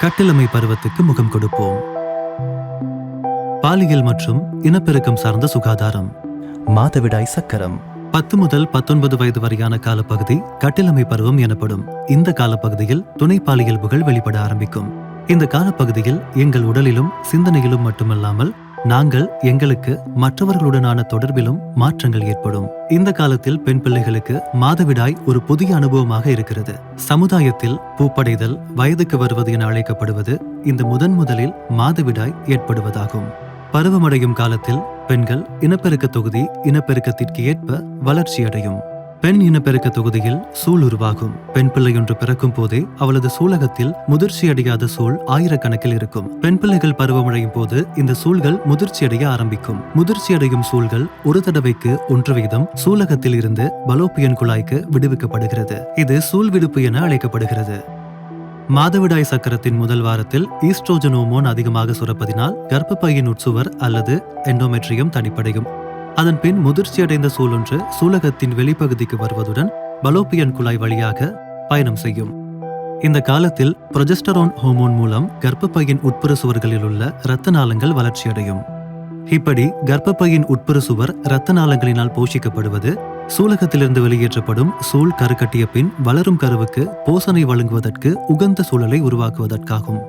கட்டிலமை பருவத்துக்கு முகம் கொடுப்போம். பாலியல் மற்றும் இனப்பெருக்கம் சார்ந்த சுகாதாரம். மாதவிடாய் சக்கரம். 10 முதல் 19 வயது வரையான காலப்பகுதி கட்டிலமை பருவம் எனப்படும். இந்த காலப்பகுதியில் துணை பாலியல்புகள் வெளிப்பட ஆரம்பிக்கும். இந்த காலப்பகுதியில் எங்கள் உடலிலும் சிந்தனையிலும் மட்டுமல்லாமல் நாங்கள் எங்களுக்கு மற்றவர்களுடனான தொடர்பிலும் மாற்றங்கள் ஏற்படும். இந்த காலத்தில் பெண் பிள்ளைகளுக்கு மாதவிடாய் ஒரு புதிய அனுபவமாக இருக்கிறது. சமுதாயத்தில் பூப்படைதல், வயதுக்கு வருவது என அழைக்கப்படுவது இந்த முதலில் மாதவிடாய் ஏற்படுவதாகும். பருவமடையும் காலத்தில் பெண்கள் இனப்பெருக்க தொகுதி இனப்பெருக்கத்திற்கு ஏற்ப வளர்ச்சியடையும். பெண் இனப்பெருக்க தொகுதியில் சூழ் உருவாகும். பெண் பிள்ளையொன்று பிறக்கும் போதே அவளது சூலகத்தில் முதிர்ச்சியடையாத சூழ் ஆயிரக்கணக்கில் இருக்கும். பெண் பிள்ளைகள் பருவமடையும் போது இந்த சூழ்கள் முதிர்ச்சியடைய ஆரம்பிக்கும். முதிர்ச்சியடையும் சூழ்கள் ஒரு தடவைக்கு 1 வீதம் சூலகத்தில் இருந்து பலோப்பியன் குழாய்க்கு விடுவிக்கப்படுகிறது. இது சூழ் விடுப்பு என அழைக்கப்படுகிறது. மாதவிடாய் சக்கரத்தின் முதல் வாரத்தில் ஈஸ்ட்ரோஜன் ஹோமோன் அதிகமாக சுரப்பதினால் கர்ப்பப்பையின் உட்சுவர் அல்லது எண்டோமெட்ரியம் தடிப்படையும். அதன் பின் முதிர்ச்சியடைந்த சூழொன்று சூலகத்தின் வெளிப்பகுதிக்கு வருவதுடன் பலோப்பியன் குழாய் வழியாக பயணம் செய்யும். இந்த காலத்தில் புரொஜெஸ்டரோன் ஹோமோன் மூலம் கர்ப்பப்பையின் உட்புற சுவர்களில் உள்ள இரத்த நாளங்கள் வளர்ச்சியடையும். இப்படி கர்ப்பப்பையின் உட்புற சுவர் இரத்த நாளங்களினால் போஷிக்கப்படுவது சூலகத்திலிருந்து வெளியேற்றப்படும் சூழ் கருக்கட்டிய பின் வளரும் கருவுக்கு போசனை வழங்குவதற்கு உகந்த சூழலை உருவாக்குவதற்காகும்.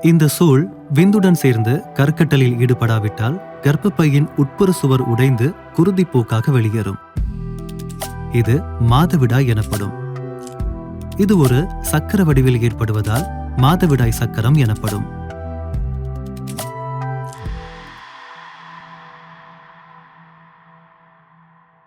இந்த சூழ் விந்துடன் சேர்ந்து கருக்கட்டலில் ஈடுபடாவிட்டால் கர்ப்பப்பையின் உட்புற சுவர் உடைந்து குருதிப்போக்காக வெளியேறும். இது மாதவிடாய் எனப்படும். இது ஒரு சக்கர வடிவில் ஏற்படுவதால் மாதவிடாய் சக்கரம் எனப்படும்.